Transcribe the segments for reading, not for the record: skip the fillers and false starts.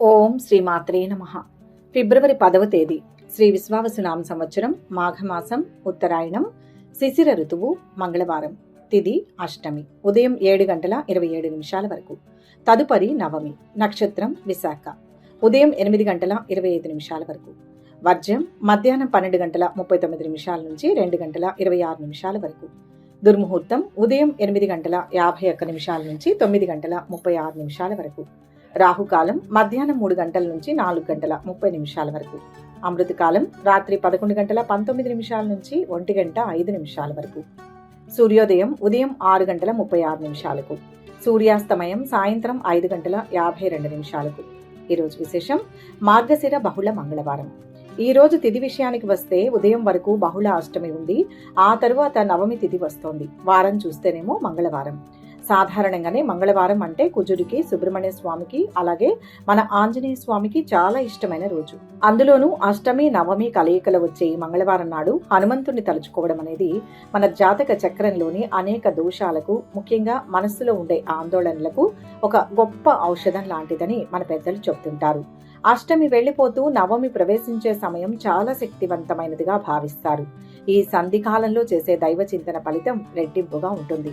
ఓం శ్రీమాత్రే నమః. ఫిబ్రవరి 10వ తేదీ శ్రీ విశ్వావసునామ సంవత్సరం మాఘమాసం ఉత్తరాయణం శిశిర ఋతువు మంగళవారం. తిథి అష్టమి. ఉదయం 7:27 వరకు. తదుపరి నవమి. నక్షత్రం విశాఖ. ఉదయం 8:25 వరకు. వర్జ్యం మధ్యాహ్నం 12:39 నుంచి 2:26 వరకు. దుర్ముహూర్తం ఉదయం 8:51 నుంచి 9:36 వరకు. రాహుకాలం మధ్యాహ్నం 3 గంటల నుంచి 4:30 వరకు. అమృతకాలం రాత్రి 11:19 నుంచి 1:05 వరకు. సూర్యోదయం ఉదయం 6:36. సూర్యాస్తమయం సాయంత్రం 5:52. ఈరోజు విశేషం మార్గశిర బహుళ మంగళవారం. ఈ రోజు తిథి విషయానికి వస్తే ఉదయం వరకు బహుళ అష్టమి ఉంది. ఆ తరువాత నవమి తిథి వస్తోంది. వారం చూస్తేనేమో మంగళవారం. సాధారణంగానే మంగళవారం అంటే కుజుడికి, సుబ్రహ్మణ్య స్వామికి, అలాగే మన ఆంజనేయ స్వామికి చాలా ఇష్టమైన రోజు. అందులోనూ అష్టమి నవమి కలయికలు వచ్చే ఈ మంగళవారం నాడు హనుమంతుడిని తలుచుకోవడం అనేది మన జాతక చక్రంలోని అనేక దోషాలకు, ముఖ్యంగా మనస్సులో ఉండే ఆందోళనలకు ఒక గొప్ప ఔషధం లాంటిదని మన పెద్దలు చెప్తుంటారు. అష్టమి వెళ్లిపోతూ నవమి ప్రవేశించే సమయం చాలా శక్తివంతమైనదిగా భావిస్తారు. ఈ సంధి కాలంలో చేసే దైవ చింతన ఫలితం రెట్టింపుగా ఉంటుంది.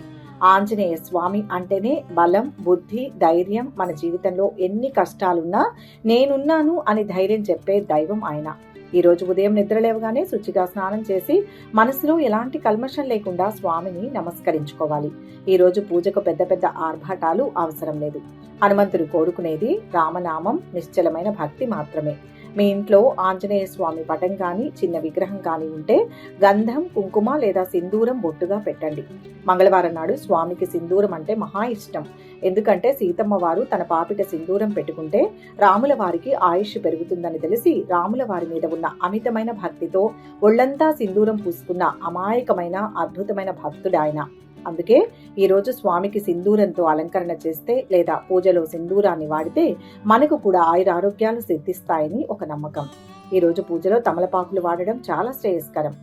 ఆంజనేయ స్వామి అంటేనే బలం, బుద్ధి, ధైర్యం. మన జీవితంలో ఎన్ని కష్టాలున్నా నేనున్నాను అని ధైర్యం చెప్పే దైవం ఆయన. ఈ రోజు ఉదయం నిద్రలేవగానే శుచిగా స్నానం చేసి మనసులో ఎలాంటి కల్మషం లేకుండా స్వామిని నమస్కరించుకోవాలి. ఈ రోజు పూజకు పెద్ద పెద్ద ఆర్భాటాలు అవసరం లేదు. హనుమంతుడు కోరుకునేది రామనామం, నిశ్చలమైన భక్తి మాత్రమే. మీ ఇంట్లో ఆంజనేయ స్వామి పటం కానీ చిన్న విగ్రహం కానీ ఉంటే గంధం, కుంకుమ లేదా సింధూరం బొట్టుగా పెట్టండి. మంగళవారం నాడు స్వామికి సింధూరం అంటే మహా ఇష్టం. ఎందుకంటే సీతమ్మ వారు తన పాపిట సింధూరం పెట్టుకుంటే రాముల వారికి ఆయుష్ పెరుగుతుందని తెలిసి రాముల వారి మీద ఉన్న అమితమైన భక్తితో ఒళ్లంతా సింధూరం పూసుకున్న అమాయకమైన అద్భుతమైన భక్తుడు ఆయన. అందుకే ఈరోజు స్వామికి సింధూరంతో అలంకరణ చేస్తే లేదా పూజలో సింధూరాన్ని వాడితే మనకు కూడా ఆయురారోగ్యాలు సిద్ధిస్తాయని ఒక నమ్మకం. ఈరోజు పూజలో తమలపాకులు వాడడం చాలా శ్రేయస్కరం.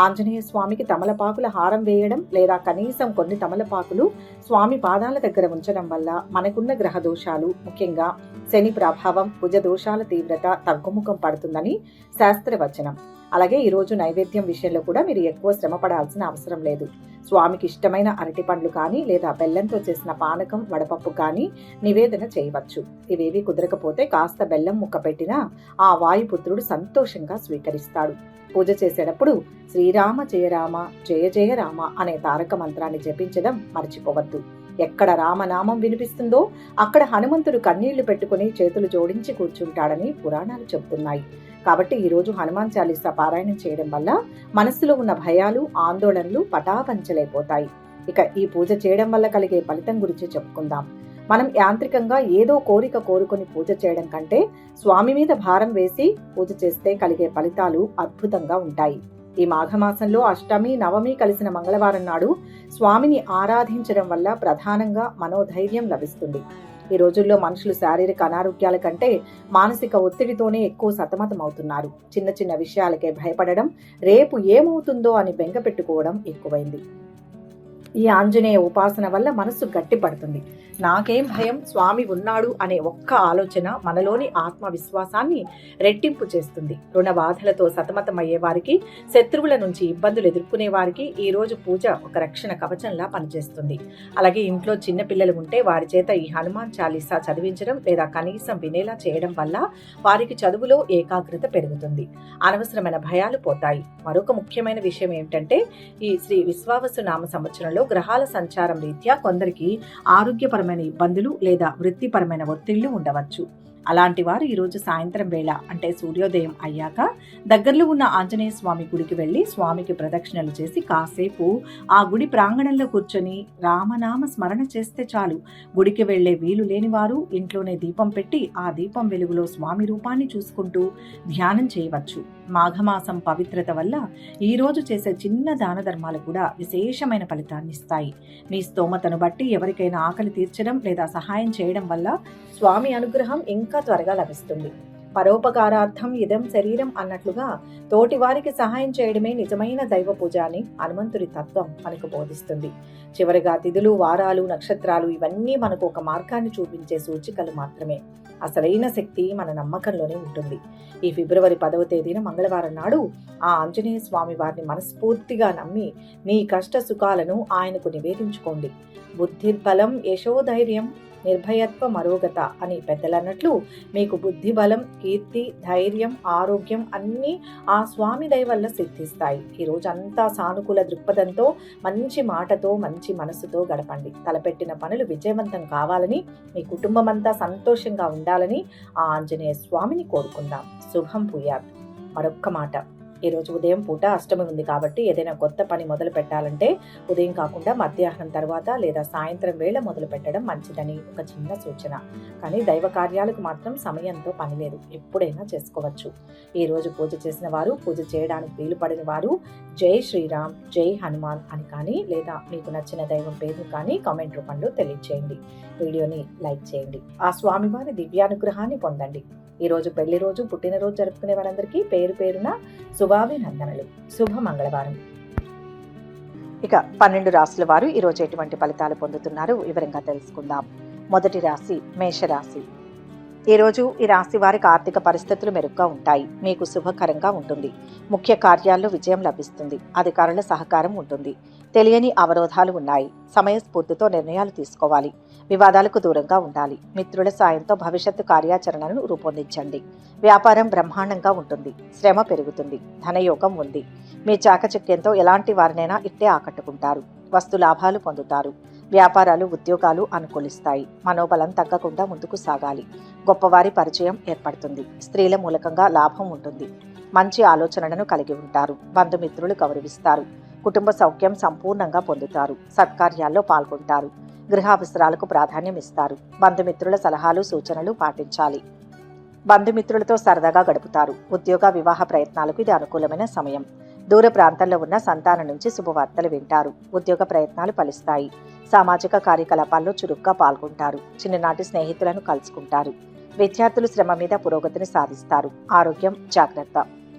ఆంజనేయ స్వామికి తమలపాకుల హారం వేయడం లేదా కనీసం కొన్ని తమలపాకులు స్వామి పాదాల దగ్గర ఉంచడం వల్ల మనకున్న గ్రహ దోషాలు, ముఖ్యంగా శని ప్రభావం, కుజ దోషాల తీవ్రత తగ్గుముఖం పడుతుందని శాస్త్రవచనం. అలాగే ఈరోజు నైవేద్యం విషయంలో కూడా మీరు ఎక్కువ శ్రమ పడాల్సిన అవసరం లేదు. స్వామికి ఇష్టమైన అరటి పండ్లు కానీ లేదా బెల్లంతో చేసిన పానకం, వడపప్పు కానీ నివేదన చేయవచ్చు. ఇవేవి కుదరకపోతే కాస్త బెల్లం ముక్క పెట్టినా ఆ వాయుపుత్రుడు సంతోషంగా స్వీకరిస్తాడు. పూజ చేసేటప్పుడు శ్రీరామ జయ రామ జయ జయ రామ అనే తారక మంత్రాన్ని జపించడం మర్చిపోవద్దు. ఎక్కడ రామనామం వినిపిస్తుందో అక్కడ హనుమంతుడు కన్నీళ్లు పెట్టుకుని చేతులు జోడించి కూర్చుంటాడని పురాణాలు చెబుతున్నాయి. కాబట్టి ఈరోజు హనుమాన్ చాలీసా పారాయణం చేయడం వల్ల మనస్సులో ఉన్న భయాలు, ఆందోళనలు పటాపంచలైపోతాయి. ఇక ఈ పూజ చేయడం వల్ల కలిగే ఫలితం గురించి చెప్పుకుందాం. మనం యాంత్రికంగా ఏదో కోరిక కోరుకొని పూజ చేయడం కంటే స్వామి మీద భారం వేసి పూజ చేస్తే కలిగే ఫలితాలు అద్భుతంగా ఉంటాయి. ఈ మాఘమాసంలో అష్టమి నవమి కలిసిన మంగళవారం నాడు స్వామిని ఆరాధించడం వల్ల ప్రధానంగా మనోధైర్యం లభిస్తుంది. ఈ రోజుల్లో మనుషులు శారీరక అనారోగ్యాల కంటే మానసిక ఒత్తిడితోనే ఎక్కువ సతమతమవుతున్నారు. చిన్న చిన్న విషయాలకే భయపడడం, రేపు ఏమవుతుందో అని బెంగ పెట్టుకోవడం ఎక్కువైంది. ఈ ఆంజనేయ ఉపాసన వల్ల మనస్సు గట్టిపడుతుంది. నాకేం భయం, స్వామి ఉన్నాడు అనే ఒక్క ఆలోచన మనలోని ఆత్మవిశ్వాసాన్ని రెట్టింపు చేస్తుంది. రుణ బాధలతో సతమతమయ్యే వారికి, శత్రువుల నుంచి ఇబ్బందులు ఎదుర్కొనే వారికి ఈ రోజు పూజ ఒక రక్షణ కవచంలా పనిచేస్తుంది. అలాగే ఇంట్లో చిన్న పిల్లలు ఉంటే వారి చేత ఈ హనుమాన్ చాలీసా చదివించడం లేదా కనీసం వినేలా చేయడం వల్ల వారికి చదువులో ఏకాగ్రత పెరుగుతుంది. అనవసరమైన భయాలు పోతాయి. మరొక ముఖ్యమైన విషయం ఏమిటంటే ఈ శ్రీ విశ్వావసునామ సంవత్సరంలో గ్రహాల సంచారం రీత్యా కొందరికి ఆరోగ్యపరమైన ఇబ్బందులు లేదా వృత్తిపరమైన ఒత్తిళ్లు ఉండవచ్చు. అలాంటి వారు ఈరోజు సాయంత్రం వేళ అంటే సూర్యోదయం అయ్యాక దగ్గరలో ఉన్న ఆంజనేయ స్వామి గుడికి వెళ్లి స్వామికి ప్రదక్షిణలు చేసి కాసేపు ఆ గుడి ప్రాంగణంలో కూర్చొని రామనామ స్మరణ చేస్తే చాలు. గుడికి వెళ్లే వీలు లేని వారు ఇంట్లోనే దీపం పెట్టి ఆ దీపం వెలుగులో స్వామి రూపాన్ని చూసుకుంటూ ధ్యానం చేయవచ్చు. మాఘమాసం పవిత్రత వల్ల ఈ రోజు చేసే చిన్న దాన ధర్మాలు కూడా విశేషమైన ఫలితాన్ని ఇస్తాయి. మీ స్తోమతను బట్టి ఎవరికైనా ఆకలి తీర్చడం లేదా సహాయం చేయడం వల్ల స్వామి అనుగ్రహం ఇంకా త్వరగా లభిస్తుంది. పరోపకారార్థం ఇదం శరీరం అన్నట్లుగా తోటి వారికి సహాయం చేయడమే నిజమైన దైవ పూజ అని హనుమంతుడి తత్వం మనకు బోధిస్తుంది. చివరిగా తిథులు, వారాలు, నక్షత్రాలు ఇవన్నీ మనకు ఒక మార్గాన్ని చూపించే సూచికలు మాత్రమే. అసలైన శక్తి మన నమ్మకంలోనే ఉంటుంది. ఈ ఫిబ్రవరి 10వ తేదీన మంగళవారం నాడు ఆ ఆంజనేయ స్వామి వారిని మనస్ఫూర్తిగా నమ్మి మీ కష్ట సుఖాలను ఆయనకు నివేదించుకోండి. బుద్ధిర్బలం యశోధైర్యం నిర్భయత్వ మరోగత అని పెద్దలన్నట్లు మీకు బుద్ధి బలం, కీర్తి, ధైర్యం, ఆరోగ్యం అన్నీ ఆ స్వామి దయ వల్ల సిద్ధిస్తాయి. ఈరోజు అంతా సానుకూల దృక్పథంతో, మంచి మాటతో, మంచి మనసుతో గడపండి. తలపెట్టిన పనులు విజయవంతం కావాలని, మీ కుటుంబం అంతా సంతోషంగా ఉండాలని ఆ ఆంజనేయ స్వామిని కోరుకుందాం. శుభం భూయాత్. మరొక్క మాట, ఈరోజు ఉదయం పూట అష్టమి ఉంది కాబట్టి ఏదైనా కొత్త పని మొదలు పెట్టాలంటే ఉదయం కాకుండా మధ్యాహ్నం తర్వాత లేదా సాయంత్రం వేళ మొదలు పెట్టడం మంచిదని ఒక చిన్న సూచన. కానీ దైవ కార్యాలకు మాత్రం సమయంతో పని లేదు, ఎప్పుడైనా చేసుకోవచ్చు. ఈరోజు పూజ చేసిన వారు, పూజ చేయడానికి వీలు పడిన వారు జై శ్రీరామ్, జై హనుమాన్ అని కానీ లేదా మీకు నచ్చిన దైవం పేరు కానీ కామెంట్ రూపంలో తెలియజేయండి. వీడియోని లైక్ చేయండి. ఆ స్వామివారి దివ్యానుగ్రహాన్ని పొందండి. ఈరోజు పెళ్లి రోజు, పుట్టినరోజు జరుపుకునే వారందరికీ పేరు పేరున శుభాభినందనలు. శుభ మంగళవారం. ఇక 12 రాశుల వారు ఈరోజు ఎటువంటి ఫలితాలు పొందుతున్నారో వివరంగా తెలుసుకుందాం. మొదటి రాశి మేషరాశి. ఈరోజు ఈ రాశి వారికి ఆర్థిక పరిస్థితులు మెరుగ్గా ఉంటాయి. మీకు శుభకరంగా ఉంటుంది. ముఖ్య కార్యాల్లో విజయం లభిస్తుంది. అధికారుల సహకారం ఉంటుంది. తెలియని అవరోధాలు ఉన్నాయి. సమయస్ఫూర్తితో నిర్ణయాలు తీసుకోవాలి. వివాదాలకు దూరంగా ఉండాలి. మిత్రుల సాయంతో భవిష్యత్తు కార్యాచరణను రూపొందించండి. వ్యాపారం బ్రహ్మాండంగా ఉంటుంది. శ్రమ పెరుగుతుంది. ధనయోగం ఉంది. మీ చాకచక్యంతో ఎలాంటి వారినైనా ఇట్టే ఆకట్టుకుంటారు. వస్తు లాభాలు పొందుతారు. వ్యాపారాలు, ఉద్యోగాలు అనుకూలిస్తాయి. మనోబలం తగ్గకుండా ముందుకు సాగాలి. గొప్పవారి పరిచయం ఏర్పడుతుంది. స్త్రీల మూలకంగా లాభం ఉంటుంది. మంచి ఆలోచనలను కలిగి ఉంటారు. బంధుమిత్రులు గౌరవిస్తారు. కుటుంబ సౌఖ్యం సంపూర్ణంగా పొందుతారు. సత్కార్యాల్లో పాల్గొంటారు. గృహావసరాలకు ప్రాధాన్యం ఇస్తారు. బంధుమిత్రుల సలహాలు, సూచనలు పాటించాలి. బంధుమిత్రులతో సరదాగా గడుపుతారు. ఉద్యోగ, వివాహ ప్రయత్నాలకు ఇది అనుకూలమైన సమయం. దూర ప్రాంతాల్లో ఉన్న సంతానం నుంచి శుభవార్తలు వింటారు. ఉద్యోగ ప్రయత్నాలు ఫలిస్తాయి. సామాజిక కార్యకలాపాల్లో చురుగ్గా పాల్గొంటారు. చిన్ననాటి స్నేహితులను కలుసుకుంటారు. విద్యార్థులు శ్రమ మీద పురోగతిని సాధిస్తారు. ఆరోగ్యం జాగ్రత్త.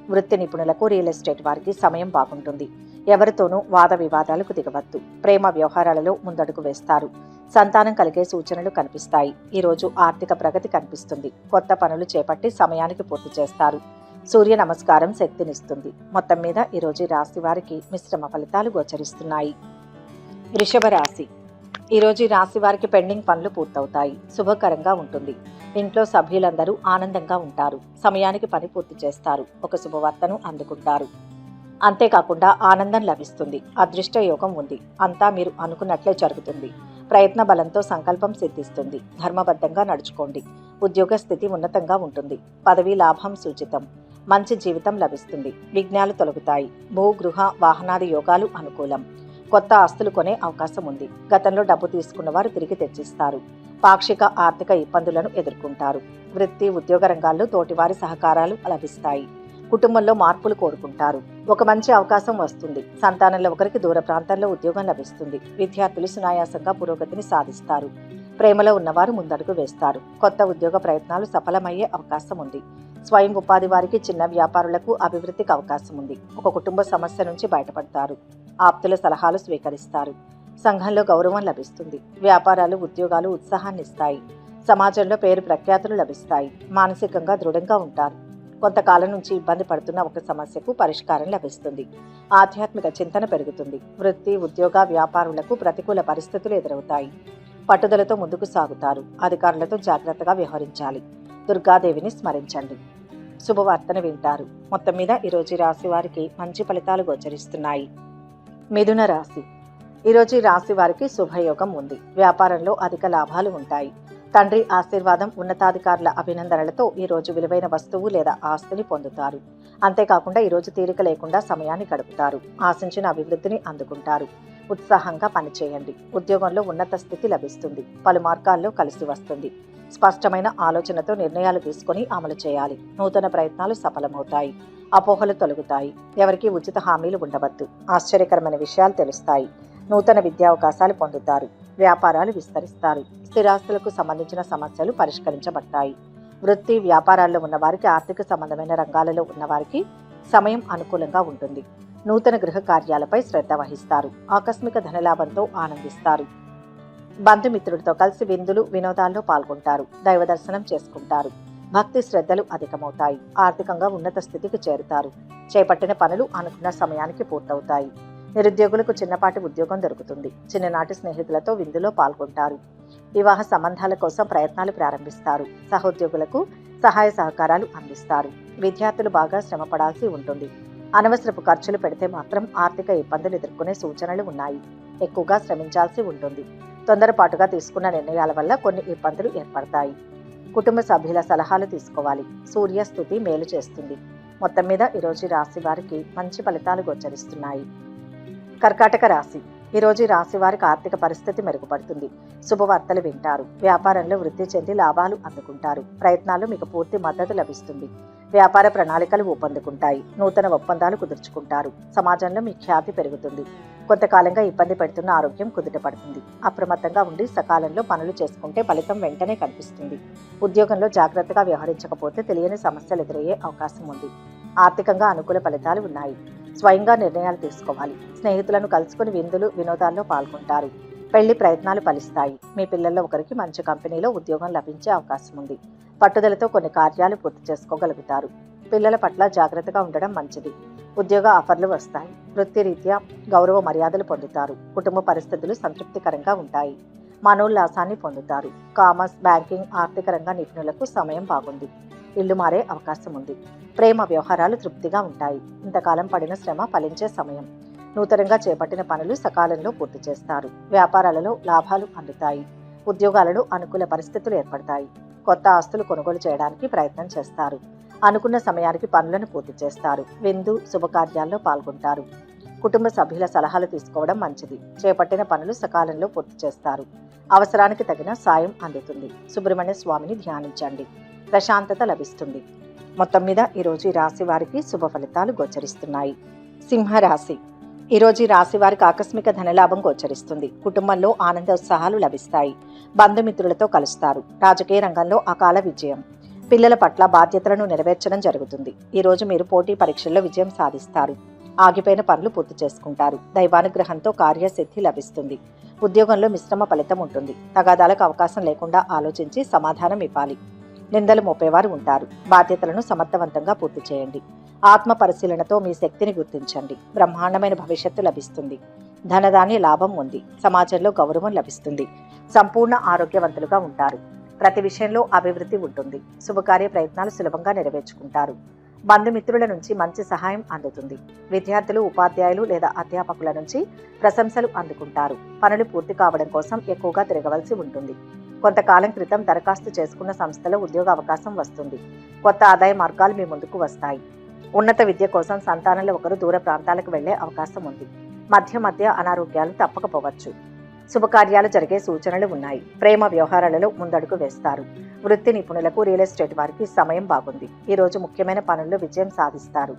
వృత్తి నిపుణులకు, రియల్ ఎస్టేట్ వారికి సమయం బాగుంటుంది. ఎవరితోనూ వాద వివాదాలకు దిగవద్దు. ప్రేమ వ్యవహారాలలో ముందడుగు వేస్తారు. సంతానం కలిగే సూచనలు కనిపిస్తాయి. ఈరోజు ఆర్థిక ప్రగతి కనిపిస్తుంది. కొత్త పనులు చేపట్టి సమయానికి పూర్తి చేస్తారు. సూర్య నమస్కారం శక్తినిస్తుంది. మొత్తం మీద ఈరోజు రాశి వారికి మిశ్రమ ఫలితాలు గోచరిస్తున్నాయి. వృషభ రాశి. ఈరోజు రాశి వారికి పెండింగ్ పనులు పూర్తవుతాయి. శుభకరంగా ఉంటుంది. ఇంట్లో సభ్యులందరూ ఆనందంగా ఉంటారు. సమయానికి పని పూర్తి చేస్తారు. ఒక శుభవార్తను అందుకుంటారు. అంతేకాకుండా ఆనందం లభిస్తుంది. అదృష్ట యోగం ఉంది. అంతా మీరు అనుకున్నట్లే జరుగుతుంది. ప్రయత్న బలంతో సంకల్పం సిద్ధిస్తుంది. ధర్మబద్ధంగా నడుచుకోండి. ఉద్యోగ స్థితి ఉన్నతంగా ఉంటుంది. పదవీ లాభం సూచితం. మంచి జీవితం లభిస్తుంది. విఘ్నాలు తొలగుతాయి. భూ, గృహ, వాహనాది యోగాలు అనుకూలం. కొత్త ఆస్తులు కొనే అవకాశం ఉంది. గతంలో డబ్బు తీసుకున్న వారు తిరిగి తెచ్చిస్తారు. పాక్షిక ఆర్థిక ఇబ్బందులను ఎదుర్కొంటారు. వృత్తి, ఉద్యోగ రంగాల్లో తోటివారి సహకారాలు లభిస్తాయి. కుటుంబంలో మార్పులు కోరుకుంటారు. ఒక మంచి అవకాశం వస్తుంది. సంతానంలో ఒకరికి దూర ప్రాంతాల్లో ఉద్యోగం లభిస్తుంది. విద్యార్థులు సునాయాసంగా పురోగతిని సాధిస్తారు. ప్రేమలో ఉన్నవారు ముందడుగు వేస్తారు. కొత్త ఉద్యోగ ప్రయత్నాలు సఫలమయ్యే అవకాశం ఉంది. స్వయం ఉపాధి వారికి, చిన్న వ్యాపారులకు అభివృద్ధికి అవకాశం ఉంది. ఒక కుటుంబ సమస్య నుంచి బయటపడతారు. ఆప్తుల సలహాలు స్వీకరిస్తారు. సంఘంలో గౌరవం లభిస్తుంది. వ్యాపారాలు, ఉద్యోగాలు ఉత్సాహాన్ని ఇస్తాయి. సమాజంలో పేరు ప్రఖ్యాతులు లభిస్తాయి. మానసికంగా దృఢంగా ఉంటారు. కొంతకాలం నుంచి ఇబ్బంది పడుతున్న ఒక సమస్యకు పరిష్కారం లభిస్తుంది. ఆధ్యాత్మిక చింతన పెరుగుతుంది. వృత్తి, ఉద్యోగ, వ్యాపారులకు ప్రతికూల పరిస్థితులు ఎదురవుతాయి. పట్టుదలతో ముందుకు సాగుతారు. అధికారులతో జాగ్రత్తగా వ్యవహరించాలి. దుర్గాదేవిని స్మరించండి. శుభవార్తను వింటారు. మొత్తం మీద ఈరోజు రాశి వారికి మంచి ఫలితాలు గోచరిస్తున్నాయి. మిథున రాశి. ఈరోజు రాశి వారికి శుభయోగం ఉంది. వ్యాపారంలో అధిక లాభాలు ఉంటాయి. తండ్రి ఆశీర్వాదం, ఉన్నతాధికారుల అభినందనలతో ఈరోజు విలువైన వస్తువు లేదా ఆస్తిని పొందుతారు. అంతేకాకుండా ఈరోజు తీరిక లేకుండా సమయాన్ని గడుపుతారు. ఆశించిన అభివృద్ధిని అందుకుంటారు. ఉత్సాహంగా పనిచేయండి. ఉద్యోగంలో ఉన్నత స్థితి లభిస్తుంది. పలు మార్గాల్లో కలిసి వస్తుంది. స్పష్టమైన ఆలోచనతో నిర్ణయాలు తీసుకుని అమలు చేయాలి. నూతన ప్రయత్నాలు సఫలమవుతాయి. అపోహలు తొలగుతాయి. ఎవరికీ ఉచిత హామీలు ఉండవద్దు. ఆశ్చర్యకరమైన విషయాలు తెలుస్తాయి. నూతన విద్యావకాశాలు పొందుతారు. వ్యాపారాలు విస్తరిస్తారు. స్థిరాస్తులకు సంబంధించిన సమస్యలు పరిష్కరించబడతాయి. వృత్తి, వ్యాపారాల్లో ఉన్నవారికి, ఆర్థిక సంబంధమైన రంగాలలో ఉన్నవారికి సమయం అనుకూలంగా ఉంటుంది. నూతన గృహ కార్యాలపై శ్రద్ధ వహిస్తారు. ఆకస్మిక ధనలాభంతో ఆనందిస్తారు. బంధుమిత్రులతో కలిసి విందులు వినోదాల్లో పాల్గొంటారు. దైవ దర్శనం చేసుకుంటారు. భక్తి శ్రద్ధలు అధికమవుతాయి. ఆర్థికంగా ఉన్నత స్థితికి చేరుతారు. చేపట్టిన పనులు అనుకున్న సమయానికి పూర్తవుతాయి. నిరుద్యోగులకు చిన్నపాటి ఉద్యోగం దొరుకుతుంది. చిన్ననాటి స్నేహితులతో విందులో పాల్గొంటారు. వివాహ సంబంధాల కోసం ప్రయత్నాలు ప్రారంభిస్తారు. సహోద్యోగులకు సహాయ సహకారాలు అందిస్తారు. విద్యార్థులు బాగా శ్రమ పడాల్సి ఉంటుంది. అనవసరపు ఖర్చులు పెడితే మాత్రం ఆర్థిక ఇబ్బందులు ఎదుర్కొనే సూచనలు ఉన్నాయి. ఎక్కువగా శ్రమించాల్సి ఉంటుంది. తొందరపాటుగా తీసుకున్న నిర్ణయాల వల్ల కొన్ని ఇబ్బందులు ఏర్పడతాయి. కుటుంబ సభ్యుల సలహాలు తీసుకోవాలి. సూర్య స్తుతి మేలు చేస్తుంది. మొత్తం మీద ఈరోజు రాశి వారికి మంచి ఫలితాలు గోచరిస్తున్నాయి. కర్కాటక రాశి. ఈరోజు రాశి వారికి ఆర్థిక పరిస్థితి మెరుగుపడుతుంది. శుభవార్తలు వింటారు. వ్యాపారంలో వృద్ధి చెంది లాభాలు అందుకుంటారు. ప్రయత్నాలు మీకు పూర్తి మద్దతు లభిస్తుంది. వ్యాపార ప్రణాళికలు ఊపందుకుంటాయి. నూతన ఒప్పందాలు కుదుర్చుకుంటారు. సమాజంలో మీ ఖ్యాతి పెరుగుతుంది. కొంతకాలంగా ఇబ్బంది పెడుతున్న ఆరోగ్యం కుదుటపడుతుంది. అప్రమత్తంగా ఉండి సకాలంలో పనులు చేసుకుంటే ఫలితం వెంటనే కనిపిస్తుంది. ఉద్యోగంలో జాగ్రత్తగా వ్యవహరించకపోతే తెలియని సమస్యలు ఎదురయ్యే అవకాశం ఉంది. ఆర్థికంగా అనుకూల ఫలితాలు ఉన్నాయి. స్వయంగా నిర్ణయాలు తీసుకోవాలి. స్నేహితులను కలుసుకుని విందులు వినోదాల్లో పాల్గొంటారు. పెళ్లి ప్రయత్నాలు ఫలిస్తాయి. మీ పిల్లల్లో ఒకరికి మంచి కంపెనీలో ఉద్యోగం లభించే అవకాశం ఉంది. పట్టుదలతో కొన్ని కార్యాలు పూర్తి చేసుకోగలుగుతారు. పిల్లల పట్ల జాగ్రత్తగా ఉండడం మంచిది. ఉద్యోగ ఆఫర్లు వస్తాయి. వృత్తిరీత్యా గౌరవ మర్యాదలు పొందుతారు. కుటుంబ పరిస్థితులు సంతృప్తికరంగా ఉంటాయి. మనోల్లాసాన్ని పొందుతారు. కామర్స్, బ్యాంకింగ్, ఆర్థిక రంగ నిపుణులకు సమయం బాగుంది. ఇల్లు మారే అవకాశం ఉంది. ప్రేమ వ్యవహారాలు తృప్తిగా ఉంటాయి. ఇంతకాలం పడిన శ్రమ ఫలించే సమయం. నూతనంగా చేపట్టిన పనులు సకాలంలో పూర్తి చేస్తారు. వ్యాపారాలలో లాభాలు అందుతాయి. ఉద్యోగాలలో అనుకూల పరిస్థితులు ఏర్పడతాయి. కొత్త ఆస్తులు కొనుగోలు చేయడానికి ప్రయత్నం చేస్తారు. అనుకున్న సమయానికి పనులను పూర్తి చేస్తారు. విందు శుభకార్యాల్లో పాల్గొంటారు. కుటుంబ సభ్యుల సలహాలు తీసుకోవడం మంచిది. చేపట్టిన పనులు సకాలంలో పూర్తి చేస్తారు. అవసరానికి తగిన సాయం అందుతుంది. సుబ్రహ్మణ్య స్వామిని ధ్యానించండి. ప్రశాంతత లభిస్తుంది. మొత్తం మీద ఈరోజు ఈ రాశి వారికి శుభ ఫలితాలు గోచరిస్తున్నాయి. సింహరాశి. ఈరోజు ఈ రాశి వారికి ఆకస్మిక ధనలాభం గోచరిస్తుంది. కుటుంబంలో ఆనందోత్సాహాలు లభిస్తాయి. బంధుమిత్రులతో కలుస్తారు. రాజకీయ రంగంలో అకాల విజయం. పిల్లల పట్ల బాధ్యతలను నెరవేర్చడం జరుగుతుంది. ఈరోజు మీరు పోటీ పరీక్షల్లో విజయం సాధిస్తారు. ఆగిపోయిన పనులు పూర్తి చేసుకుంటారు. దైవానుగ్రహంతో కార్యసిద్ధి లభిస్తుంది. ఉద్యోగంలో మిశ్రమ ఫలితం ఉంటుంది. తగాదాలకు అవకాశం లేకుండా ఆలోచించి సమాధానం ఇవ్వాలి. నిందలు మోపేవారు ఉంటారు. బాధ్యతలను సమర్థవంతంగా పూర్తి చేయండి. ఆత్మ పరిశీలనతో మీ శక్తిని గుర్తించండి. బ్రహ్మాండమైన భవిష్యత్తు లభిస్తుంది. ధనధాన్య లాభం ఉంది. సమాజంలో గౌరవం లభిస్తుంది. సంపూర్ణ ఆరోగ్యవంతులుగా ఉంటారు. ప్రతి విషయంలో అభివృద్ధి ఉంటుంది. శుభకార్య ప్రయత్నాలు సులభంగా నెరవేర్చుకుంటారు. బంధుమిత్రుల నుంచి మంచి సహాయం అందుతుంది. విద్యార్థులు, ఉపాధ్యాయులు లేదా అధ్యాపకుల నుంచి ప్రశంసలు అందుకుంటారు. పనులు పూర్తి కావడం కోసం ఎక్కువగా తిరగవలసి ఉంటుంది. కొంతకాలం క్రితం దరఖాస్తు చేసుకున్న సంస్థలో ఉద్యోగ అవకాశం వస్తుంది. కొత్త ఆదాయ మార్గాలు మీ ముందుకు వస్తాయి. ఉన్నత విద్య కోసం సంతానంలో ఒకరు దూర ప్రాంతాలకు వెళ్లే అవకాశం ఉంది. మధ్య మధ్య అనారోగ్యాలు తప్పకపోవచ్చు. శుభకార్యాలు జరిగే సూచనలు ఉన్నాయి. ప్రేమ వ్యవహారాలలో ముందడుగు వేస్తారు. వృత్తి నిపుణులకు, రియల్ ఎస్టేట్ వారికి సమయం బాగుంది. ఈరోజు ముఖ్యమైన పనుల్లో విజయం సాధిస్తారు.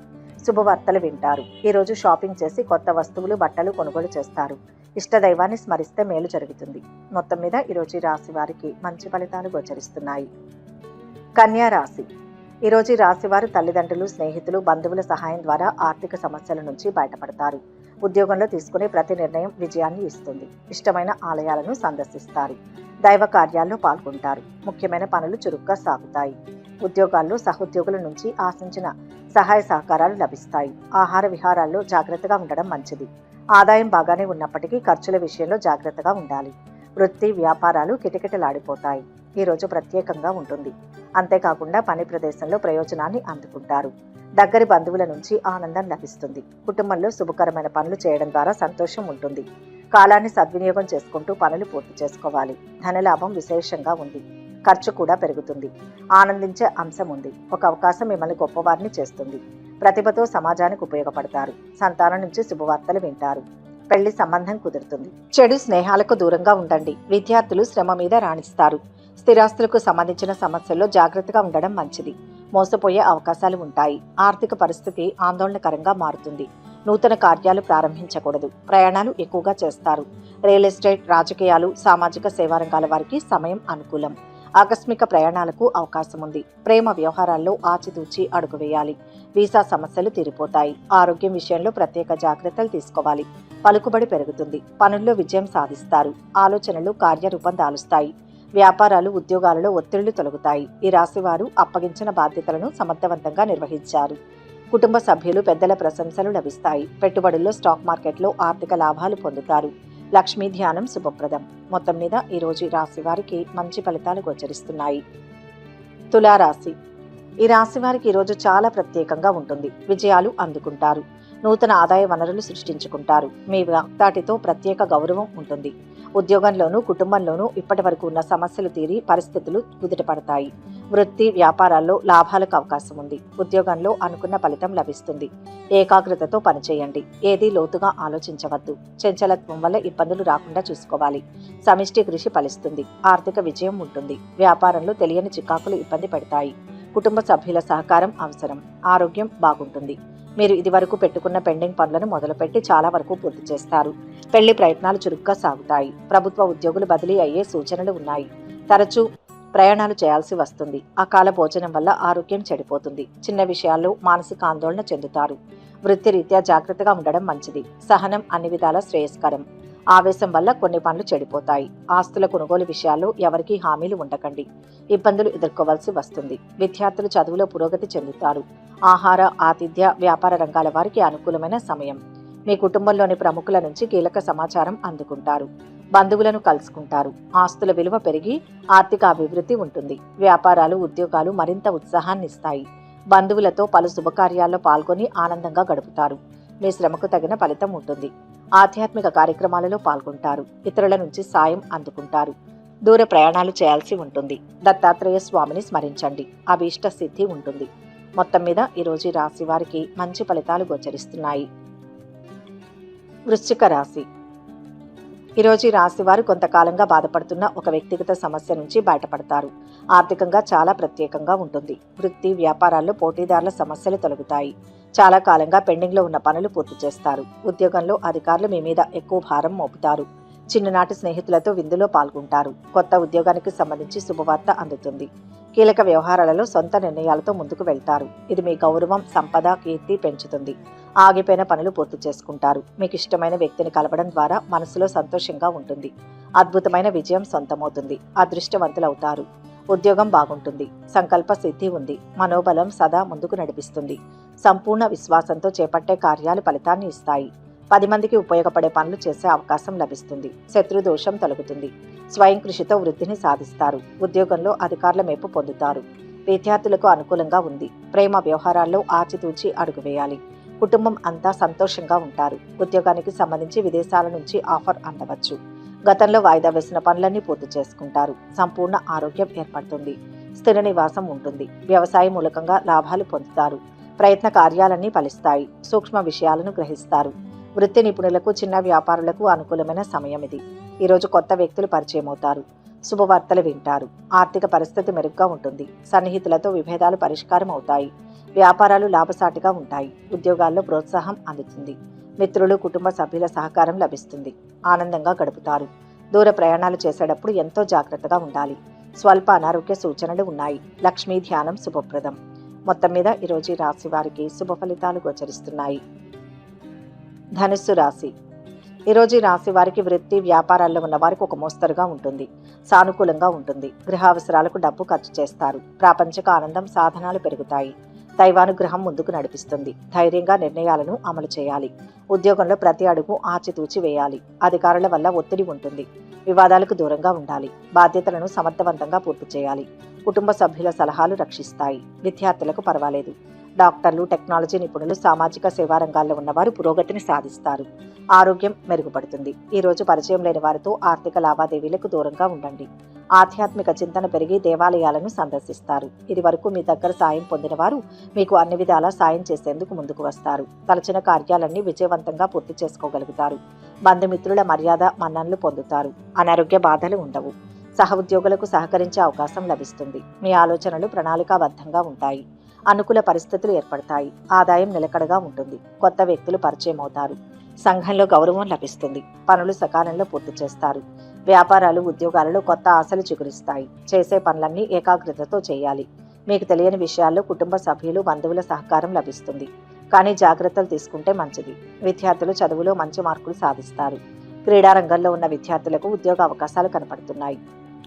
శుభవార్తలు వింటారు. ఈరోజు షాపింగ్ చేసి కొత్త వస్తువులు, బట్టలు కొనుగోలు చేస్తారు. ఇష్టదైవాన్ని స్మరిస్తే మేలు జరుగుతుంది. మొత్తం మీద ఈరోజు ఈ రాశి వారికి మంచి ఫలితాలు గోచరిస్తున్నాయి. కన్యా రాశి. ఈరోజు ఈ రాశి వారు తల్లిదండ్రులు, స్నేహితులు, బంధువుల సహాయం ద్వారా ఆర్థిక సమస్యల నుంచి బయటపడతారు. ఉద్యోగంలో తీసుకునే ప్రతి నిర్ణయం విజయాన్ని ఇస్తుంది. ఇష్టమైన ఆలయాలను సందర్శిస్తారు. దైవ కార్యాల్లో పాల్గొంటారు. ముఖ్యమైన పనులు చురుగ్గా సాగుతాయి. ఉద్యోగాల్లో సహోద్యోగుల నుంచి ఆశించిన సహాయ సహకారాలు లభిస్తాయి. ఆహార విహారాల్లో జాగ్రత్తగా ఉండడం మంచిది. ఆదాయం బాగానే ఉన్నప్పటికీ ఖర్చుల విషయంలో జాగ్రత్తగా ఉండాలి. వృత్తి వ్యాపారాలు కిటకిటలాడిపోతాయి. ఈరోజు ప్రత్యేకంగా ఉంటుంది. అంతేకాకుండా పని ప్రదేశంలో ప్రయోజనాన్ని అందుకుంటారు. దగ్గరి బంధువుల నుంచి ఆనందం లభిస్తుంది. కుటుంబంలో శుభకరమైన పనులు చేయడం ద్వారా సంతోషం ఉంటుంది. కాలాన్ని సద్వినియోగం చేసుకుంటూ పనులు పూర్తి చేసుకోవాలి. ధనలాభం విశేషంగా ఉంది. ఖర్చు కూడా పెరుగుతుంది. ఆనందించే అంశం ఉంది. ఒక అవకాశం మిమ్మల్ని గొప్పవారిని చేస్తుంది. ప్రతిభతో సమాజానికి ఉపయోగపడతారు. సంతానం నుంచి శుభవార్తలు వింటారు. పెళ్లి సంబంధం కుదురుతుంది. చెడు స్నేహాలకు దూరంగా ఉండండి. విద్యార్థులు శ్రమ మీద రాణిస్తారు. స్థిరాస్తులకు సంబంధించిన సమస్యల్లో జాగ్రత్తగా ఉండడం మంచిది. మోసపోయే అవకాశాలు ఉంటాయి. ఆర్థిక పరిస్థితి ఆందోళనకరంగా మారుతుంది. నూతన కార్యాలు ప్రారంభించకూడదు. ప్రయాణాలు ఎక్కువగా చేస్తారు. రియల్ ఎస్టేట్, రాజకీయాలు, సామాజిక సేవా రంగాల వారికి సమయం అనుకూలం. ఆకస్మిక ప్రయాణాలకు అవకాశం ఉంది. ప్రేమ వ్యవహారాల్లో ఆచితూచి అడుగు వేయాలి. వీసా సమస్యలు తీరిపోతాయి. ఆరోగ్యం విషయంలో ప్రత్యేక జాగ్రత్తలు తీసుకోవాలి. పలుకుబడి పెరుగుతుంది. పనుల్లో విజయం సాధిస్తారు. ఆలోచనలు కార్యరూపం దాలుస్తాయి. వ్యాపారాలు ఉద్యోగాలలో ఒత్తిళ్లు తొలగుతాయి. ఈ రాశి వారు అప్పగించిన బాధ్యతలను సమర్థవంతంగా నిర్వహించారు. కుటుంబ సభ్యులు పెద్దల ప్రశంసలు లభిస్తాయి. పెట్టుబడుల్లో స్టాక్ మార్కెట్లో ఆర్థిక లాభాలు పొందుతారు. లక్ష్మీ ధ్యానం శుభప్రదం. మొత్తం మీద ఈరోజు రాశి వారికి మంచి ఫలితాలు గోచరిస్తున్నాయి. తులారాశి. ఈ రాశి వారికి ఈరోజు చాలా ప్రత్యేకంగా ఉంటుంది. విజయాలు అందుకుంటారు. నూతన ఆదాయ వనరులు సృష్టించుకుంటారు. మీ వాగ్దాటితో ప్రత్యేక గౌరవం ఉంటుంది. ఉద్యోగంలోనూ కుటుంబంలోనూ ఇప్పటి వరకు ఉన్న సమస్యలు తీరి పరిస్థితులు కుదుటపడతాయి. వృత్తి వ్యాపారాల్లో లాభాలకు అవకాశం ఉంది. ఉద్యోగంలో అనుకున్న ఫలితం లభిస్తుంది. ఏకాగ్రతతో పనిచేయండి. ఏదీ లోతుగా ఆలోచించవద్దు. చంచలత్వం వల్ల ఇబ్బందులు రాకుండా చూసుకోవాలి. సమిష్టి కృషి ఫలిస్తుంది. ఆర్థిక విజయం ఉంటుంది. వ్యాపారంలో తెలియని చికాకులు ఇబ్బంది పెడతాయి. కుటుంబ సభ్యుల సహకారం అవసరం. ఆరోగ్యం బాగుంటుంది. మీరు ఇదివరకు పెట్టుకున్న పెండింగ్ పనులను మొదలుపెట్టి చాలా వరకు పూర్తి చేస్తారు. పెళ్లి ప్రయత్నాలు చురుగ్గా సాగుతాయి. ప్రభుత్వ ఉద్యోగులు బదిలీ అయ్యే సూచనలు ఉన్నాయి. తరచూ ప్రయాణాలు చేయాల్సి వస్తుంది. అకాల భోజనం వల్ల ఆరోగ్యం చెడిపోతుంది. చిన్న విషయాల్లో మానసిక ఆందోళన చెందుతారు. వృత్తిరీత్యా జాగ్రత్తగా ఉండడం మంచిది. సహనం అన్ని విధాల శ్రేయస్కరం. ఆవేశం వల్ల కొన్ని పనులు చెడిపోతాయి. ఆస్తుల కొనుగోలు విషయాల్లో ఎవరికీ హామీలు ఉండకండి. ఇబ్బందులు ఎదుర్కోవాల్సి వస్తుంది. విద్యార్థులు చదువులో పురోగతి చెందుతారు. ఆహార ఆతిథ్య వ్యాపార రంగాల వారికి అనుకూలమైన సమయం. మీ కుటుంబంలోని ప్రముఖుల నుంచి కీలక సమాచారం అందుకుంటారు. బంధువులను కలుసుకుంటారు. ఆస్తుల విలువ పెరిగి ఆర్థిక అభివృద్ధి ఉంటుంది. వ్యాపారాలు ఉద్యోగాలు మరింత ఉత్సాహాన్ని ఇస్తాయి. బంధువులతో పలు శుభకార్యాల్లో పాల్గొని ఆనందంగా గడుపుతారు. మీ శ్రమకు తగిన ఫలితం ఉంటుంది. ఆధ్యాత్మిక కార్యక్రమాలలో పాల్గొంటారు. ఇతరుల నుంచి సాయం అందుకుంటారు. దూర ప్రయాణాలు చేయాల్సి ఉంటుంది. దత్తాత్రేయ స్వామిని స్మరించండి. అభీష్ట సిద్ధి ఉంటుంది. మొత్తం మీద ఈరోజు రాశి వారికి మంచి ఫలితాలు గోచరిస్తున్నాయి. వృశ్చిక రాశి. ఈరోజు రాశి వారు కొంతకాలంగా బాధపడుతున్న ఒక వ్యక్తిగత సమస్య నుంచి బయటపడతారు. ఆర్థికంగా చాలా ప్రత్యేకంగా ఉంటుంది. వృత్తి వ్యాపారాల్లో పోటీదారుల సమస్యలు తొలగుతాయి. చాలా కాలంగా పెండింగ్లో ఉన్న పనులు పూర్తి చేస్తారు. ఉద్యోగంలో అధికారులు మీ మీద ఎక్కువ భారం మోపుతారు. చిన్ననాటి స్నేహితులతో విందులో పాల్గొంటారు. కొత్త ఉద్యోగానికి సంబంధించి శుభవార్త అందుతుంది. కీలక వ్యవహారాలలో సొంత నిర్ణయాలతో ముందుకు వెళ్తారు. ఇది మీ గౌరవం సంపద కీర్తి పెంచుతుంది. ఆగిపోయిన పనులు పూర్తి చేసుకుంటారు. మీకు ఇష్టమైన వ్యక్తిని కలవడం ద్వారా మనసులో సంతోషంగా ఉంటుంది. అద్భుతమైన విజయం సొంతమవుతుంది. అదృష్టవంతులవుతారు. ఉద్యోగం బాగుంటుంది. సంకల్ప సిద్ధి ఉంది. మనోబలం సదా ముందుకు నడిపిస్తుంది. సంపూర్ణ విశ్వాసంతో చేపట్టే కార్యాలు ఫలితాన్ని ఇస్తాయి. 10 మందికి ఉపయోగపడే పనులు చేసే అవకాశం లభిస్తుంది. శత్రు దోషం తొలగుతుంది. స్వయం కృషితో వృద్ధిని సాధిస్తారు. ఉద్యోగంలో అధికారుల మెప్పు పొందుతారు. విద్యార్థులకు అనుకూలంగా ఉంది. ప్రేమ వ్యవహారాల్లో ఆచితూచి అడుగు వేయాలి. కుటుంబం అంతా సంతోషంగా ఉంటారు. ఉద్యోగానికి సంబంధించి విదేశాల నుంచి ఆఫర్ అందవచ్చు. గతంలో వాయిదా వేసిన పనులన్నీ పూర్తి చేసుకుంటారు. సంపూర్ణ ఆరోగ్యం ఏర్పడుతుంది. స్థిర నివాసం ఉంటుంది. వ్యవసాయ మూలకంగా లాభాలు పొందుతారు. ప్రయత్న కార్యాలన్నీ ఫలిస్తాయి. సూక్ష్మ విషయాలను గ్రహిస్తారు. వృత్తి నిపుణులకు చిన్న వ్యాపారులకు అనుకూలమైన సమయం ఇది. ఈరోజు కొత్త వ్యక్తులు పరిచయం అవుతారు. శుభవార్తలు వింటారు. ఆర్థిక పరిస్థితి మెరుగ్గా ఉంటుంది. సన్నిహితులతో విభేదాలు పరిష్కారం అవుతాయి. వ్యాపారాలు లాభసాటిగా ఉంటాయి. ఉద్యోగాల్లో ప్రోత్సాహం అందుతుంది. మిత్రులు కుటుంబ సభ్యుల సహకారం లభిస్తుంది. ఆనందంగా గడుపుతారు. దూర ప్రయాణాలు చేసేటప్పుడు ఎంతో జాగ్రత్తగా ఉండాలి. స్వల్ప అనారోగ్య సూచనలు ఉన్నాయి. లక్ష్మీ ధ్యానం శుభప్రదం. మొత్తం మీద ఈరోజు రాశి వారికి శుభ ఫలితాలు గోచరిస్తున్నాయి. ధనుస్సు రాశి. ఈరోజు రాశి వారికి వృత్తి వ్యాపారాల్లో ఉన్న వారికి ఒక మోస్తరుగా ఉంటుంది. సానుకూలంగా ఉంటుంది. గృహ అవసరాలకు డబ్బు ఖర్చు చేస్తారు. ప్రాపంచిక ఆనందం సాధనాలు పెరుగుతాయి. దైవానుగ్రహం ముందుకు నడిపిస్తుంది. ధైర్యంగా నిర్ణయాలను అమలు చేయాలి. ఉద్యోగంలో ప్రతి అడుగు ఆచితూచి వేయాలి. అధికారుల వల్ల ఒత్తిడి ఉంటుంది. వివాదాలకు దూరంగా ఉండాలి. బాధ్యతలను సమర్థవంతంగా పూర్తి చేయాలి. కుటుంబ సభ్యుల సలహాలు రక్షిస్తాయి. విద్యార్థులకు పర్వాలేదు. డాక్టర్లు టెక్నాలజీ నిపుణులు సామాజిక సేవా రంగాల్లో ఉన్నవారు పురోగతిని సాధిస్తారు. ఆరోగ్యం మెరుగుపడుతుంది. ఈ రోజు పరిచయం లేని వారితో ఆర్థిక లావాదేవీలకు దూరంగా ఉండండి. ఆధ్యాత్మిక చింతన పెరిగి దేవాలయాలను సందర్శిస్తారు. ఇది వరకు మీ దగ్గర సాయం పొందిన వారు మీకు అన్ని విధాలా సాయం చేసేందుకు ముందుకు వస్తారు. తలచిన కార్యాలన్నీ విజయవంతంగా పూర్తి చేసుకోగలుగుతారు. బంధుమిత్రుల మర్యాద మన్ననలు పొందుతారు. అనారోగ్య బాధలు ఉండవు. సహ ఉద్యోగులకు సహకరించే అవకాశం లభిస్తుంది. మీ ఆలోచనలు ప్రణాళికాబద్ధంగా ఉంటాయి. అనుకూల పరిస్థితులు ఏర్పడతాయి. ఆదాయం నిలకడగా ఉంటుంది. కొత్త వ్యక్తులు పరిచయం అవుతారు. సంఘంలో గౌరవం లభిస్తుంది. పనులు సకాలంలో పూర్తి చేస్తారు. వ్యాపారాలు ఉద్యోగాలలో కొత్త ఆశలు చిగురిస్తాయి. చేసే పనులన్నీ ఏకాగ్రతతో చేయాలి. మీకు తెలియని విషయాల్లో కుటుంబ సభ్యులు బంధువుల సహకారం లభిస్తుంది. కానీ జాగ్రత్తలు తీసుకుంటే మంచిది. విద్యార్థులు చదువులో మంచి మార్కులు సాధిస్తారు. క్రీడారంగంలో ఉన్న విద్యార్థులకు ఉద్యోగ అవకాశాలు కనపడుతున్నాయి.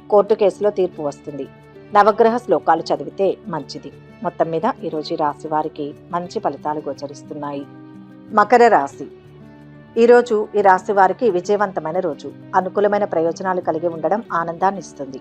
కోర్టు కేసులో తీర్పు వస్తుంది. నవగ్రహ శ్లోకాలు చదివితే మంచిది. మొత్తం మీద ఈరోజు రాశి వారికి మంచి ఫలితాలు గోచరిస్తున్నాయి. మకర రాశి. ఈరోజు ఈ రాశి వారికి విజయవంతమైన రోజు. అనుకూలమైన ప్రయోజనాలు కలిగి ఉండడం ఆనందాన్ని ఇస్తుంది.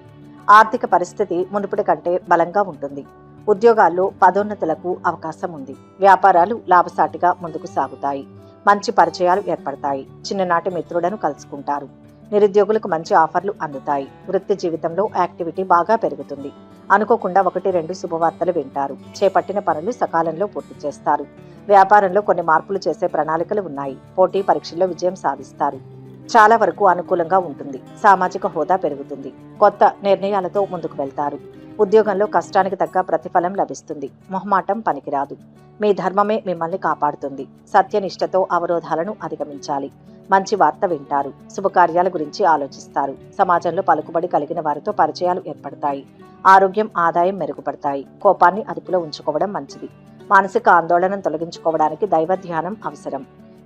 ఆర్థిక పరిస్థితి మునుపటి కంటే బలంగా ఉంటుంది. ఉద్యోగాల్లో పదోన్నతులకు అవకాశం ఉంది. వ్యాపారాలు లాభసాటిగా ముందుకు సాగుతాయి. మంచి పరిచయాలు ఏర్పడతాయి. చిన్ననాటి మిత్రులను కలుసుకుంటారు. నిరుద్యోగులకు మంచి ఆఫర్లు అందుతాయి. వృత్తి జీవితంలో యాక్టివిటీ బాగా పెరుగుతుంది. అనుకోకుండా 1-2 శుభవార్తలు వింటారు. చేపట్టిన పనులు సకాలంలో పూర్తి చేస్తారు. వ్యాపారంలో కొన్ని మార్పులు చేసే ప్రణాళికలు ఉన్నాయి. పోటీ పరీక్షల్లో విజయం సాధిస్తారు. చాలా వరకు అనుకూలంగా ఉంటుంది. సామాజిక హోదా పెరుగుతుంది. కొత్త నిర్ణయాలతో ముందుకు వెళ్తారు. ఉద్యోగంలో కష్టానికి తగ్గ ప్రతిఫలం లభిస్తుంది. మొహమాటం పనికిరాదు. మీ ధర్మమే మిమ్మల్ని కాపాడుతుంది. సత్యనిష్టతో అవరోధాలను అధిగమించాలి. మంచి వార్త వింటారు. శుభకార్యాల గురించి ఆలోచిస్తారు. సమాజంలో పలుకుబడి కలిగిన వారితో పరిచయాలు ఏర్పడతాయి. ఆరోగ్యం, ఆదాయం మెరుగుపడతాయి. కోపాన్ని అదుపులో ఉంచుకోవడం మంచిది. మానసిక ఆందోళనను తొలగించుకోవడానికి దైవ ధ్యానం అవసరం.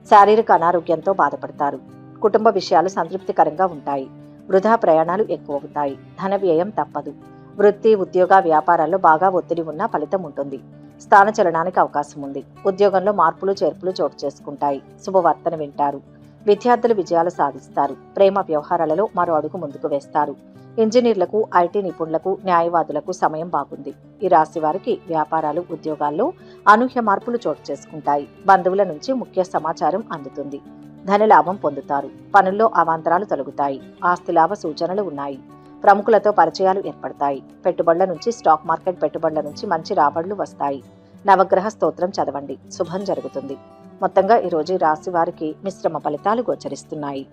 శారీరక అనారోగ్యంతో బాధపడతారు. కుటుంబ విషయాలు సంతృప్తికరంగా ఉంటాయి. వృధా ప్రయాణాలు ఎక్కువవుతాయి. ధన వ్యయం తప్పదు. వృత్తి, ఉద్యోగ, వ్యాపారాల్లో బాగా ఒత్తిడి ఉన్నా ఫలితం ఉంటుంది. స్థానచలనానికి అవకాశం ఉంది. ఉద్యోగంలో మార్పులు చేర్పులు చోటు చేసుకుంటాయి. శుభవార్తను వింటారు. విద్యార్థులు విజయాలు సాధిస్తారు. ప్రేమ వ్యవహారాలలో మరో అడుగు ముందుకు వేస్తారు. ఇంజనీర్లకు, ఐటీ నిపుణులకు, న్యాయవాదులకు సమయం బాగుంది. ఈ రాశి వారికి వ్యాపారాలు, ఉద్యోగాల్లో అనూహ్య మార్పులు చోటు చేసుకుంటాయి. బంధువుల నుంచి ముఖ్య సమాచారం అందుతుంది. ధనలాభం పొందుతారు. పనుల్లో అవాంతరాలు తొలగుతాయి. ఆస్తి లాభ సూచనలు ఉన్నాయి. ప్రముఖులతో పరిచయాలు ఏర్పడతాయి. పెట్టుబడుల నుంచి, స్టాక్ మార్కెట్ పెట్టుబడుల నుంచి మంచి రాబడులు వస్తాయి. నవగ్రహ స్తోత్రం చదవండి. శుభం జరుగుతుంది. మొత్తంగా ఈరోజు ఈ రాశి వారికి మిశ్రమ ఫలితాలు గోచరిస్తున్నాయి.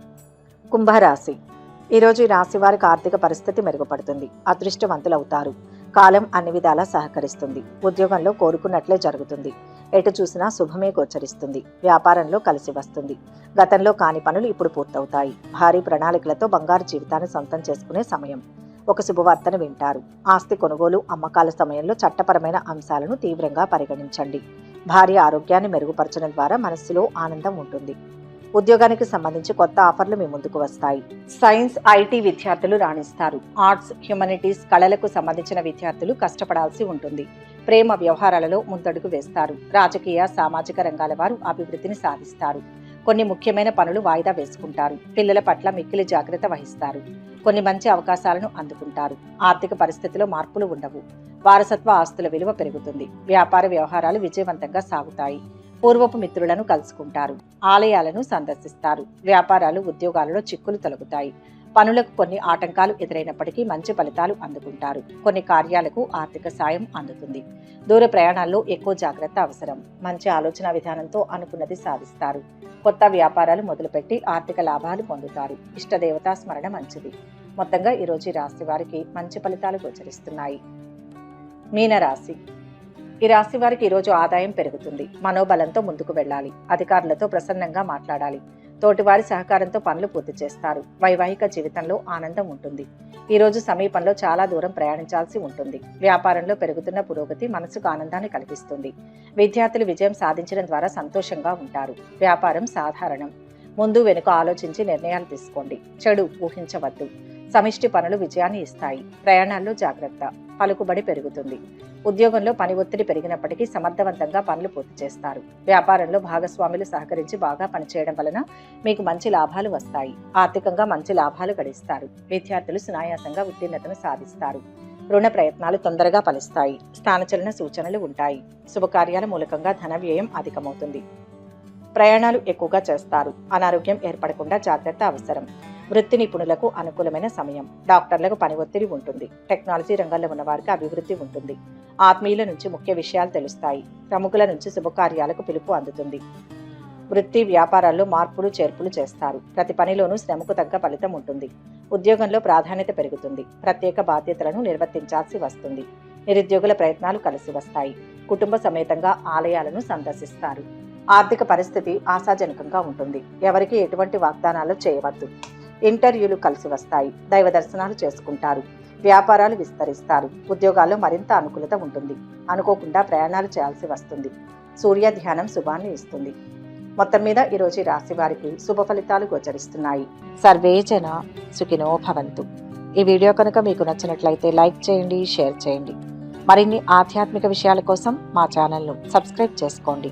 కుంభరాశి. ఈరోజు ఈ రాశి వారికి ఆర్థిక పరిస్థితి మెరుగుపడుతుంది. అదృష్టవంతులవుతారు. కాలం అన్ని విధాలా సహకరిస్తుంది. ఉద్యోగంలో కోరుకున్నట్లే జరుగుతుంది. ఎటు చూసినా శుభమే గోచరిస్తుంది. వ్యాపారంలో కలిసి వస్తుంది. గతంలో కాని పనులు ఇప్పుడు పూర్తవుతాయి. భారీ ప్రణాళికలతో బంగారు జీవితాన్ని సొంతం చేసుకునే సమయం. ఒక శుభవార్తను వింటారు. ఆస్తి కొనుగోలు, అమ్మకాల సమయంలో చట్టపరమైన అంశాలను తీవ్రంగా పరిగణించండి. భార్య ఆరోగ్యాన్ని మెరుగుపరచడం ద్వారా మనస్సులో ఆనందం ఉంటుంది. ఉద్యోగానికి సంబంధించి కొత్త ఆఫర్లు మీ ముందుకు వస్తాయి. సైన్స్, ఐటీ విద్యార్థులు రాణిస్తారు. ఆర్ట్స్, హ్యుమానిటీస్, కళలకు సంబంధించిన విద్యార్థులు కష్టపడాల్సి ఉంటుంది. ప్రేమ వ్యవహారాలలో ముందడుగు వేస్తారు. రాజకీయ, సామాజిక రంగాల వారు అభివృద్ధిని సాధిస్తారు. కొన్ని ముఖ్యమైన పనులు వాయిదా వేసుకుంటారు. పిల్లల పట్ల మిక్కిలి జాగ్రత్త వహిస్తారు. కొన్ని మంచి అవకాశాలను అందుకుంటారు. ఆర్థిక పరిస్థితిలో మార్పులు ఉండవు. వారసత్వ ఆస్తుల విలువ పెరుగుతుంది. వ్యాపార వ్యవహారాలు విజయవంతంగా సాగుతాయి. పూర్వపు మిత్రులను కలుసుకుంటారు. ఆలయాలను సందర్శిస్తారు. వ్యాపారాలు, ఉద్యోగాలలో చిక్కులు తొలగుతాయి. పనులకు కొన్ని ఆటంకాలు ఎదురైనప్పటికీ మంచి ఫలితాలు అందుకుంటారు. కొన్ని కార్యాలకు ఆర్థిక సాయం అందుతుంది. దూర ప్రయాణాల్లో ఎక్కువ జాగ్రత్త అవసరం. మంచి ఆలోచన విధానంతో అనుకున్నది సాధిస్తారు. కొత్త వ్యాపారాలు మొదలుపెట్టి ఆర్థిక లాభాలు పొందుతారు. ఇష్టదేవతా స్మరణ మంచిది. మొత్తంగా ఈరోజు ఈ రాశి వారికి మంచి ఫలితాలు గోచరిస్తున్నాయి. మీనరాశి. ఈ రాశి వారికి ఈరోజు ఆదాయం పెరుగుతుంది. మనోబలంతో ముందుకు వెళ్ళాలి. అధికారులతో ప్రసన్నంగా మాట్లాడాలి. తోటివారి సహకారంతో పనులు పూర్తి చేస్తారు. వైవాహిక జీవితంలో ఆనందం ఉంటుంది. ఈరోజు సమీపంలో చాలా దూరం ప్రయాణించాల్సి ఉంటుంది. వ్యాపారంలో పెరుగుతున్న పురోగతి మనసుకు ఆనందాన్ని కల్పిస్తుంది. విద్యార్థులు విజయం సాధించడం ద్వారా సంతోషంగా ఉంటారు. వ్యాపారం సాధారణం. ముందు వెనుక ఆలోచించి నిర్ణయాలు తీసుకోండి. చెడు ఊహించవద్దు. సమిష్టి పనులు విజయాన్ని ఇస్తాయి. ప్రయాణాల్లో జాగ్రత్త. పలుకుబడి పెరుగుతుంది. ఉద్యోగంలో పని ఒత్తిడి పెరిగినప్పటికీ సమర్థవంతంగా పనులు పూర్తి చేస్తారు. వ్యాపారంలో భాగస్వాములు సహకరించి బాగా పనిచేయడం వలన మీకు మంచి లాభాలు వస్తాయి. ఆర్థికంగా మంచి లాభాలు గడిస్తారు. విద్యార్థులు సునాయాసంగా ఉత్తీర్ణతను సాధిస్తారు. రుణ ప్రయత్నాలు తొందరగా ఫలిస్తాయి. స్థానచలన సూచనలు ఉంటాయి. శుభకార్యాల మూలకంగా ధన వ్యయం అధికమవుతుంది. ప్రయాణాలు ఎక్కువగా చేస్తారు. అనారోగ్యం ఏర్పడకుండా జాగ్రత్త అవసరం. వృత్తి నిపుణులకు అనుకూలమైన సమయం. డాక్టర్లకు పని ఒత్తిడి ఉంటుంది. టెక్నాలజీ రంగంలో ఉన్న వారికి అభివృద్ధి ఉంటుంది. ఆత్మీయుల నుంచి ముఖ్య విషయాలు తెలుస్తాయి. ప్రముఖుల నుంచి శుభకార్యాలకు పిలుపు అందుతుంది. వృత్తి వ్యాపారాల్లో మార్పులు చేర్పులు చేస్తారు. ప్రతి పనిలోనూ శ్రమకు తగ్గ ఫలితం ఉంటుంది. ఉద్యోగంలో ప్రాధాన్యత పెరుగుతుంది. ప్రత్యేక బాధ్యతలను నిర్వర్తించాల్సి వస్తుంది. నిరుద్యోగుల ప్రయత్నాలు కలిసి వస్తాయి. కుటుంబ సమేతంగా ఆలయాలను సందర్శిస్తారు. ఆర్థిక పరిస్థితి ఆశాజనకంగా ఉంటుంది. ఎవరికి ఎటువంటి వాగ్దానాలు చేయవద్దు. ఇంటర్వ్యూలు కలిసి వస్తాయి. దైవ దర్శనాలు చేసుకుంటారు. వ్యాపారాలు విస్తరిస్తారు. ఉద్యోగాల్లో మరింత అనుకూలత ఉంటుంది. అనుకోకుండా ప్రయాణాలు చేయాల్సి వస్తుంది. సూర్య ధ్యానం శుభాన్ని ఇస్తుంది. మొత్తం మీద ఈరోజు ఈ రాశి వారికి శుభ ఫలితాలు గోచరిస్తున్నాయి. సర్వే జన సుఖినో భవంతు. ఈ వీడియో కనుక మీకు నచ్చినట్లయితే లైక్ చేయండి, షేర్ చేయండి. మరిన్ని ఆధ్యాత్మిక విషయాల కోసం మా ఛానల్ను సబ్స్క్రైబ్ చేసుకోండి.